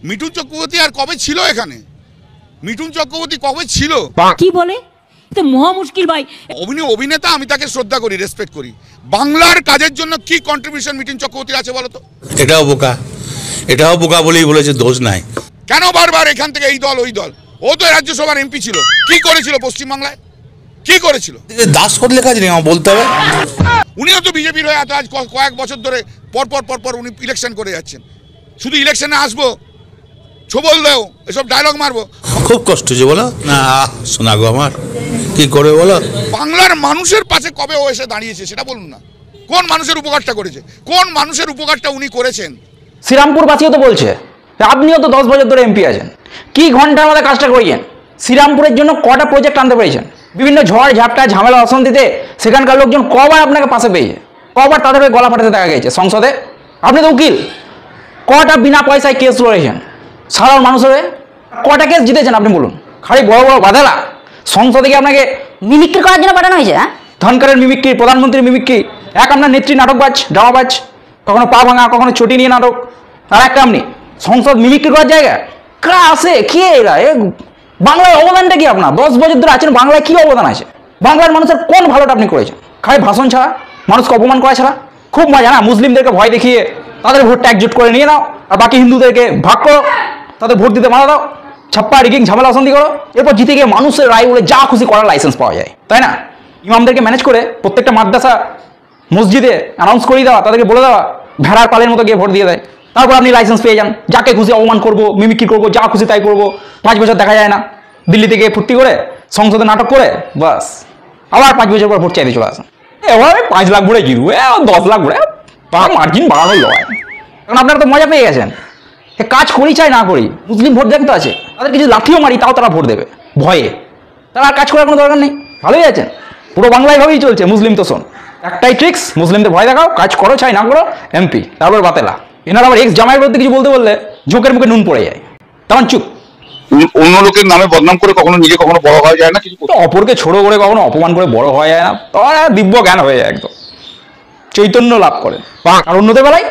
মিঠুন চক্রবর্তী আর কবে ছিল এখানে? মিঠুন চক্রবর্তী কবে ছিল? কি বলে? তো মহা মুশকিল ভাই। অভিনেতা, আমি তাকে শ্রদ্ধা করি, রেসপেক্ট করি। বাংলার কাজের জন্য কি কন্ট্রিবিউশন মিঠুন চক্রবর্তীর আছে বলো তো? এটাও বোকা বলেই বলেছে, দোষ নাই। কেন বারবার এখান থেকে এই দল ওই দল? ও তো রাজ্যসভার এমপি ছিল, কি করেছিল পশ্চিমবাংলায়? কি করেছিল? দাস করলে কাজ নেই, আমার বলতে হবে। উনিও তো বিজেপির হয়ে আজ কয়েক বছর ধরে পর উনি ইলেকশন করে যাচ্ছেন। শুধু ইলেকশনে আসবো, ছবল দেও, এসব ডায়লগ মারবো। খুব কষ্ট হচ্ছে বলো না, শোনা গো আমার, কি করে বলো? বাংলার মানুষের পাশে কবে ও এসে দাঁড়িয়েছে সেটা বলুন না। কোন মানুষের উপকারটা করেছে? কোন মানুষের উপকারটা উনি করেছেন? শ্রীরামপুরবাসীও তো বলছে, আপনিও তো 10 বছর ধরে এমপি আছেন, কি ঘন্টার মধ্যে কাজটা করিয়েন? শ্রীরামপুরের জন্য কটা প্রজেক্ট আনতে পেরেছেন? বিভিন্ন ঝড় ঝাপটা ঝামেলা অশান্তিতে সেখানকার লোকজন কবার আপনাকে পাশে পেয়েছে, কবার তাদের গলা ফাটাতে দেখা গেছে সংসদে? আপনি তো উকিল, কটা বিনা পয়সায় কেস লড়েছেন সাধারণ মানুষের? কটা কেস জিতেছেন আপনি বলুন? খালি বড় বড় বাধালা সংসদে গিয়ে আপনাকে মিমিক্রি করার জন্য পাঠানো হয়েছে। হ্যাঁ, ধনকরের মিমিক্রি, প্রধানমন্ত্রীর মিমিক্রি, এক আপনার নেত্রী নাটকবাজ, ড্রামাবাজ, কখনো পা ভাঙা, কখনো ছুটি নিয়ে নাটক, আর একটা আপনি সংসদ মিমিক্রি করার জায়গা। কারা আছে? কে এরা? বাংলার অবদানটা কি আপনার? 10 বছর ধরে আছেন, বাংলায় কি অবদান আছে? বাংলার মানুষের কোন ভালোটা আপনি করেছেন? খালি ভাষণ ছাড়া, মানুষকে অপমান করা ছাড়া। খুব মজা না, মুসলিমদেরকে ভয় দেখিয়ে তাদের ভোটটা একজোট করে নিয়ে নাও, আর বাকি হিন্দুদেরকে ভাগ করো, তাদের ভোট দিতে মানা দাও, ছাপ্পা রিগিং ঝামেলা অশান্তি করো, এরপর জিতে গিয়ে মানুষের রায় বলে যা খুশি করার লাইসেন্স পাওয়া যায়, তাই না? ইমামদেরকে ম্যানেজ করে প্রত্যেকটা মাদ্রাসা মসজিদে অ্যানাউন্স করে দেওয়া, তাদেরকে বলে দেওয়া, ভেড়ার পালের মতো গিয়ে ভোট দিয়ে দেয়, তারপর আপনি লাইসেন্স পেয়ে যান, যাকে খুশি অপমান করবো, মিমিক্রি করবো, যা খুশি তাই করবো। 5 বছর দেখা যায় না, দিল্লি থেকে ফুর্তি করে সংসদে নাটক করে বাস আবার 5 বছর পর ভোট চাইতে চলে আসেন। এবার 5 লাখ ভোটে জিরু, 10 লাখ ভোটে মার্জিন বাড়ানো লয়। কারণ আপনারা তো মজা পেয়ে গেছেন, কাজ করি চাই না করি, মুসলিম ভোট দেখতে আছে, তাদের কিছু লাঠিও মারি তাও তারা ভোট দেবে ভয়ে, তারা আর কাজ করার কোনো দরকার নেই। ভালোই আছেন, পুরো বাংলায় ভাবেই চলছে মুসলিম তো শোন, একটাই ট্রিক্স, মুসলিমদের ভয় দেখাও, কাজ করো চাই না করো, এমপি, তারপর বাতেলা। এনারা আবার এক্স জামাইয়ের বিরুদ্ধে কিছু বলতে বললে ঝোঁকের মুখে নুন পড়ে যায়, তখন চুপ। অন্য লোকের নামে বদনাম করে কখনো নিজে কখনো বড় হওয়া যায় না, কিছু অপরকে ছোট করে কখনো অপমান করে বড় হওয়া যায় না, তখন দিব্য জ্ঞান হয়ে যায়, একদম চৈতন্য লাভ করে। আর অন্যদের বেলায়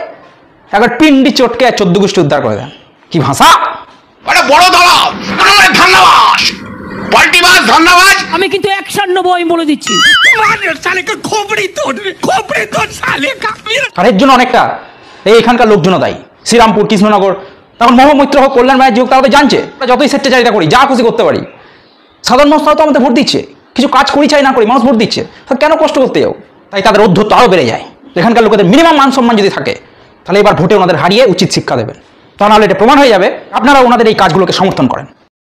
একবার পিন্ডি চটকে 14 গোষ্ঠী উদ্ধার করে দেন। কি ভাষা! বড় দালাল, ধন্যবাদ পাল্টিবাজ, ধন্যবাদ। আমি কিন্তু 190 বলে দিচ্ছি। আর এর জন্য অনেকটা এখানকার লোকজনও দায়ী। শ্রীরামপুর, কৃষ্ণনগর, তখন মহামৈত্র হোক, কল্যাণ মায়ের যোগ, তারা তো জানছে যতই স্বেচ্ছাচারিতা করি, যা খুশি করতে পারি, সাধারণ মানুষ তো আমাদের ভোট দিচ্ছে, কিছু কাজ করি চাই না করি মানুষ ভোট দিচ্ছে, কেন কষ্ট করতে যাও? তাই তাদের অধ্যত্ব আরও বেড়ে যায়। এখানকার লোকেদের মিনিমাম মান সম্মান যদি থাকে, তাহলে এবার ভোটে ওনাদের হারিয়ে উচিত শিক্ষা দেবেন, তা নাহলে এটা প্রমাণ হয়ে যাবে আপনারা ওনাদের এই কাজগুলোকে সমর্থন করেন।